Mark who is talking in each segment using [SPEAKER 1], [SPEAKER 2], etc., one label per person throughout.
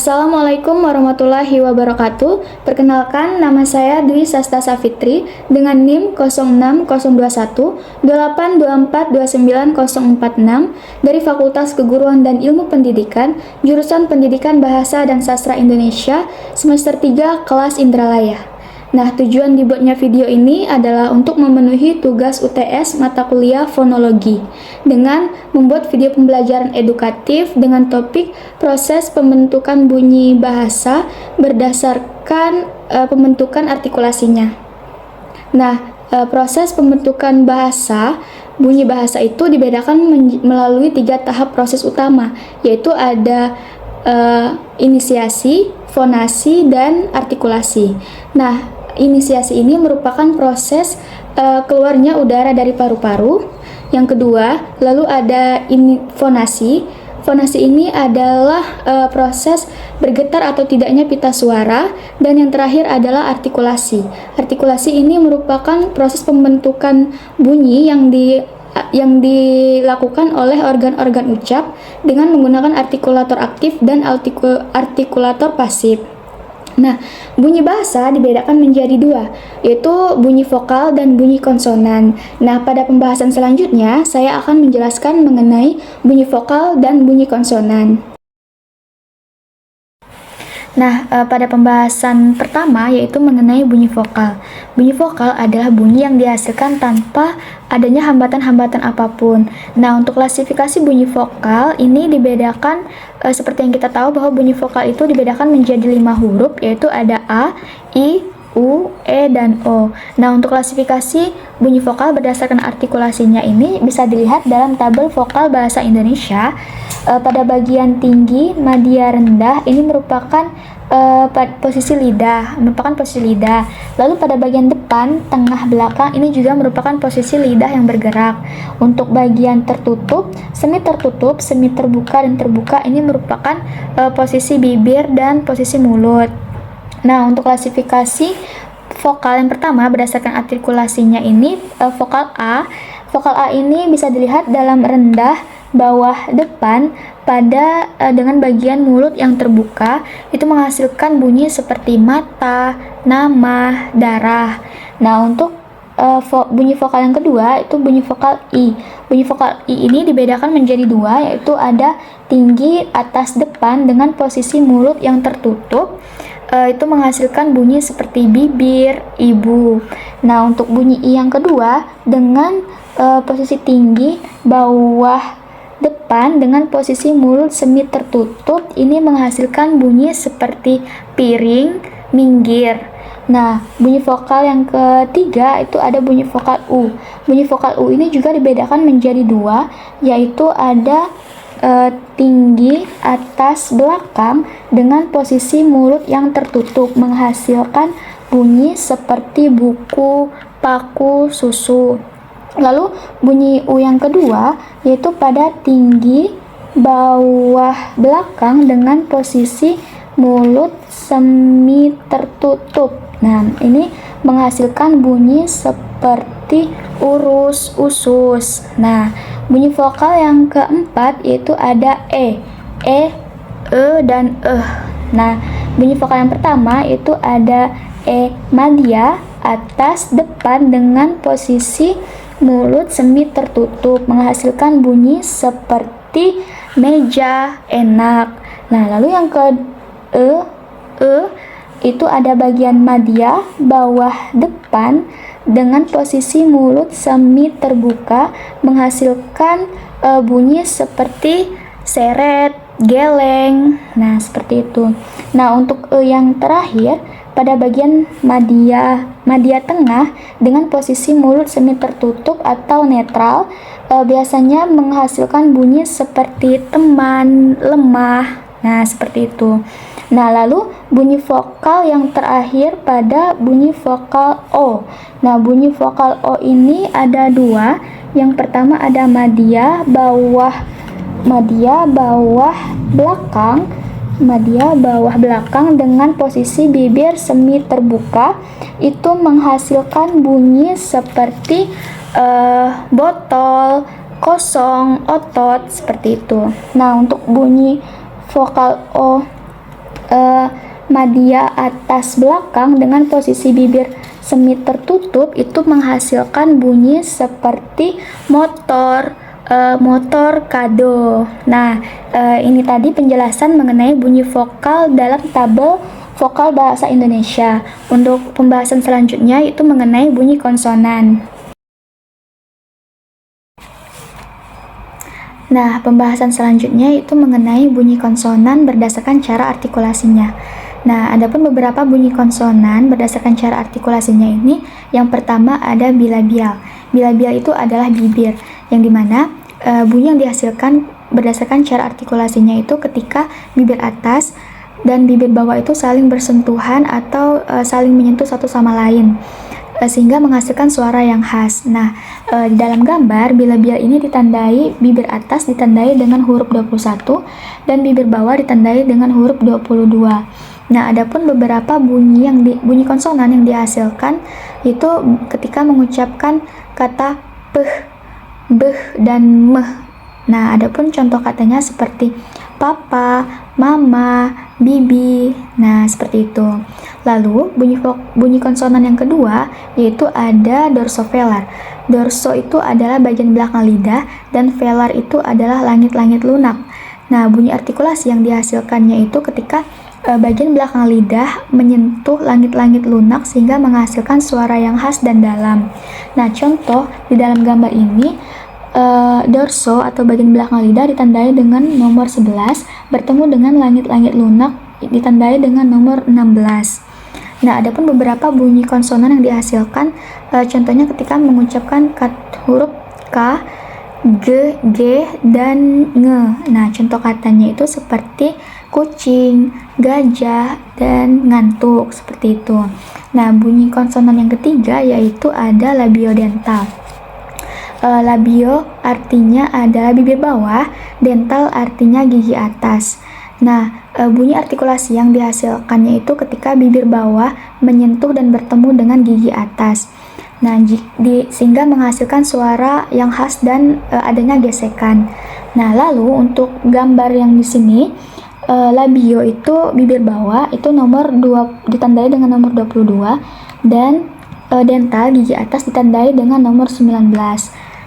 [SPEAKER 1] Assalamualaikum warahmatullahi wabarakatuh. Perkenalkan, nama saya Dwi Sasta Safitri dengan NIM 06021 8242946 dari Fakultas Keguruan dan Ilmu Pendidikan, jurusan Pendidikan Bahasa dan Sastra Indonesia, semester 3 kelas Indralaya. Nah, tujuan dibuatnya video ini adalah untuk memenuhi tugas UTS mata kuliah fonologi dengan membuat video pembelajaran edukatif dengan topik proses pembentukan bunyi bahasa berdasarkan pembentukan artikulasinya. Nah, proses pembentukan bahasa, bunyi bahasa itu dibedakan melalui 3 tahap proses utama, yaitu ada inisiasi, fonasi, dan artikulasi. Nah, inisiasi ini merupakan proses keluarnya udara dari paru-paru. Yang kedua, lalu ada fonasi. Fonasi ini adalah proses bergetar atau tidaknya pita suara. Dan yang terakhir adalah artikulasi. Artikulasi ini merupakan proses pembentukan bunyi yang dilakukan oleh organ-organ ucap dengan menggunakan artikulator aktif dan artikulator pasif. Nah, bunyi bahasa dibedakan menjadi 2, yaitu bunyi vokal dan bunyi konsonan. Nah, pada pembahasan selanjutnya, saya akan menjelaskan mengenai bunyi vokal dan bunyi konsonan. Nah, pada pembahasan pertama yaitu mengenai bunyi vokal. Bunyi vokal adalah bunyi yang dihasilkan tanpa adanya hambatan-hambatan apapun. Nah, untuk klasifikasi bunyi vokal ini dibedakan seperti yang kita tahu bahwa bunyi vokal itu dibedakan menjadi 5 huruf, yaitu ada A, I, U, E, dan O. Nah, untuk klasifikasi bunyi vokal berdasarkan artikulasinya ini bisa dilihat dalam tabel vokal bahasa Indonesia. Pada bagian tinggi, madya, rendah ini merupakan posisi lidah. Lalu pada bagian depan, tengah, belakang ini juga merupakan posisi lidah yang bergerak. Untuk bagian tertutup, semi terbuka, dan terbuka ini merupakan posisi bibir dan posisi mulut. Nah, untuk klasifikasi vokal yang pertama berdasarkan artikulasinya ini vokal A. Vokal A ini bisa dilihat dalam rendah, bawah, depan pada dengan bagian mulut yang terbuka itu menghasilkan bunyi seperti mata, nama, darah. Nah, untuk bunyi vokal yang kedua itu bunyi vokal I. Bunyi vokal I ini dibedakan menjadi 2, yaitu ada tinggi, atas, depan dengan posisi mulut yang tertutup. Itu menghasilkan bunyi seperti bibir, ibu. Nah, untuk bunyi I yang kedua dengan posisi tinggi, bawah, depan dengan posisi mulut semi tertutup ini menghasilkan bunyi seperti piring, minggir. Nah, bunyi vokal yang ketiga itu ada bunyi vokal U. Bunyi vokal U ini juga dibedakan menjadi 2, yaitu ada tinggi, atas, belakang dengan posisi mulut yang tertutup menghasilkan bunyi seperti buku, paku, susu. Lalu bunyi U yang kedua yaitu pada tinggi, bawah, belakang dengan posisi mulut semi tertutup. Nah, ini menghasilkan bunyi seperti urus, usus. Nah, bunyi vokal yang keempat yaitu ada E, E, dan Nah, bunyi vokal yang pertama itu ada E madya, atas, depan dengan posisi mulut semi tertutup menghasilkan bunyi seperti meja, enak. Nah, lalu yang ke itu ada bagian madya, bawah, depan dengan posisi mulut semi terbuka menghasilkan bunyi seperti seret, geleng. Nah, seperti itu. Nah, untuk yang terakhir pada bagian madya tengah dengan posisi mulut semi tertutup atau netral biasanya menghasilkan bunyi seperti teman, lemah. Nah, seperti itu. Nah, lalu bunyi vokal yang terakhir pada bunyi vokal O. Nah, bunyi vokal O ini ada 2. Yang pertama ada madya bawah belakang dengan posisi bibir semi terbuka itu menghasilkan bunyi seperti botol, kosong, otot, seperti itu. Nah, untuk bunyi vokal O Media atas belakang dengan posisi bibir semi tertutup itu menghasilkan bunyi seperti motor, motor kado. Nah, ini tadi penjelasan mengenai bunyi vokal dalam tabel vokal bahasa Indonesia. Untuk pembahasan selanjutnya itu mengenai bunyi konsonan. Nah, pembahasan selanjutnya itu mengenai bunyi konsonan berdasarkan cara artikulasinya. Nah, adapun beberapa bunyi konsonan berdasarkan cara artikulasinya ini, yang pertama ada bilabial. Bilabial itu adalah bibir, yang dimana bunyi yang dihasilkan berdasarkan cara artikulasinya itu ketika bibir atas dan bibir bawah itu saling bersentuhan atau saling menyentuh satu sama lain, sehingga menghasilkan suara yang khas. Nah, di dalam gambar, bilabial ini ditandai bibir atas ditandai dengan huruf 21 dan bibir bawah ditandai dengan huruf 22. Nah, adapun beberapa bunyi konsonan yang dihasilkan itu ketika mengucapkan kata peh, beh, dan meh. Nah, adapun contoh katanya seperti papa, mama, bibi. Nah, seperti itu. Lalu, bunyi konsonan yang kedua yaitu ada dorsovelar. Dorso itu adalah bagian belakang lidah dan velar itu adalah langit-langit lunak. Nah, bunyi artikulasi yang dihasilkannya itu ketika bagian belakang lidah menyentuh langit-langit lunak sehingga menghasilkan suara yang khas dan dalam. Nah, contoh di dalam gambar ini, dorso atau bagian belakang lidah ditandai dengan nomor 11 bertemu dengan langit-langit lunak ditandai dengan nomor 16. Nah, adapun beberapa bunyi konsonan yang dihasilkan, contohnya ketika mengucapkan huruf K, G, G, dan nge. Nah, contoh katanya itu seperti kucing, gajah, dan ngantuk, seperti itu. Nah, bunyi konsonan yang ketiga yaitu ada labiodental. Labio artinya adalah bibir bawah, dental artinya gigi atas. Nah, bunyi artikulasi yang dihasilkannya itu ketika bibir bawah menyentuh dan bertemu dengan gigi atas. Nah, sehingga menghasilkan suara yang khas dan adanya gesekan. Nah, lalu untuk gambar yang di sini, labio itu bibir bawah itu ditandai dengan nomor 22 dan dental gigi atas ditandai dengan nomor 19.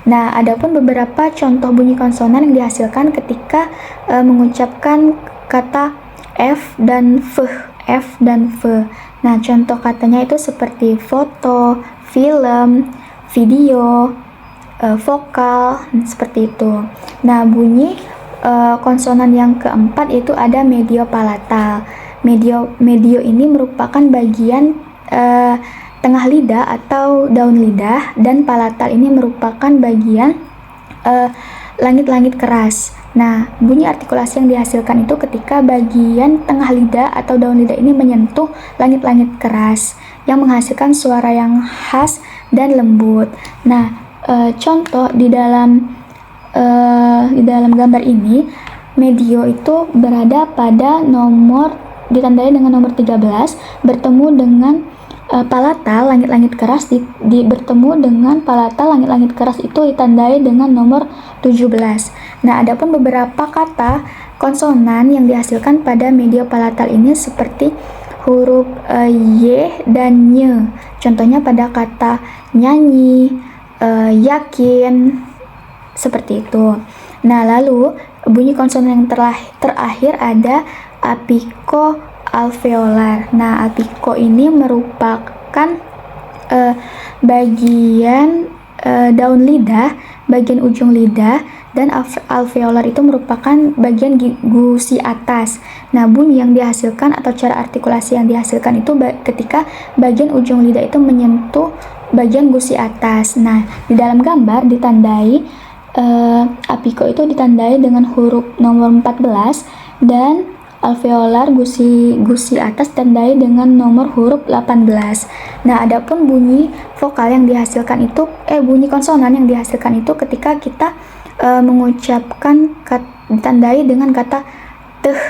[SPEAKER 1] Nah, adapun beberapa contoh bunyi konsonan yang dihasilkan ketika mengucapkan kata F dan V, F dan V. Nah, contoh katanya itu seperti foto, film, video, vokal, seperti itu. Nah, bunyi konsonan yang keempat itu ada mediopalatal. Medio ini merupakan bagian tengah lidah atau daun lidah, dan palatal ini merupakan bagian langit-langit keras. Nah, bunyi artikulasi yang dihasilkan itu ketika bagian tengah lidah atau daun lidah ini menyentuh langit-langit keras yang menghasilkan suara yang khas dan lembut. Nah, contoh di dalam gambar ini, medio itu berada pada ditandai dengan nomor 13 bertemu dengan palatal langit-langit keras bertemu dengan palatal langit-langit keras itu ditandai dengan nomor 17. Nah, adapun beberapa kata konsonan yang dihasilkan pada medio palatal ini seperti huruf Y dan Ny. Contohnya pada kata nyanyi, yakin, seperti itu. Nah, lalu bunyi konsonan yang terakhir ada apiko alveolar. Nah, apiko ini merupakan bagian daun lidah, bagian ujung lidah, dan alveolar itu merupakan bagian gusi atas. Nah, bunyi yang dihasilkan atau cara artikulasi yang dihasilkan itu ketika bagian ujung lidah itu menyentuh bagian gusi atas. Nah, di dalam gambar ditandai apiko itu ditandai dengan huruf nomor 14 dan alveolar gusi atas tandai dengan nomor huruf 18. Nah, adapun bunyi vokal yang dihasilkan itu bunyi konsonan yang dihasilkan itu ketika kita mengucapkan ditandai dengan kata teh,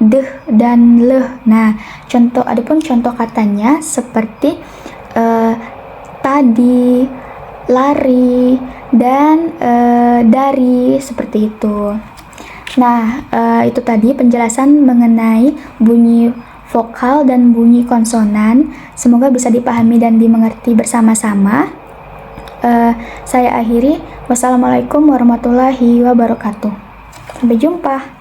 [SPEAKER 1] deh, dan leh. Nah, adapun contoh katanya seperti tadi, lari, dan dari, seperti itu. Nah, itu tadi penjelasan mengenai bunyi vokal dan bunyi konsonan. Semoga bisa dipahami dan dimengerti bersama-sama. Saya akhiri. Wassalamualaikum warahmatullahi wabarakatuh. Sampai jumpa.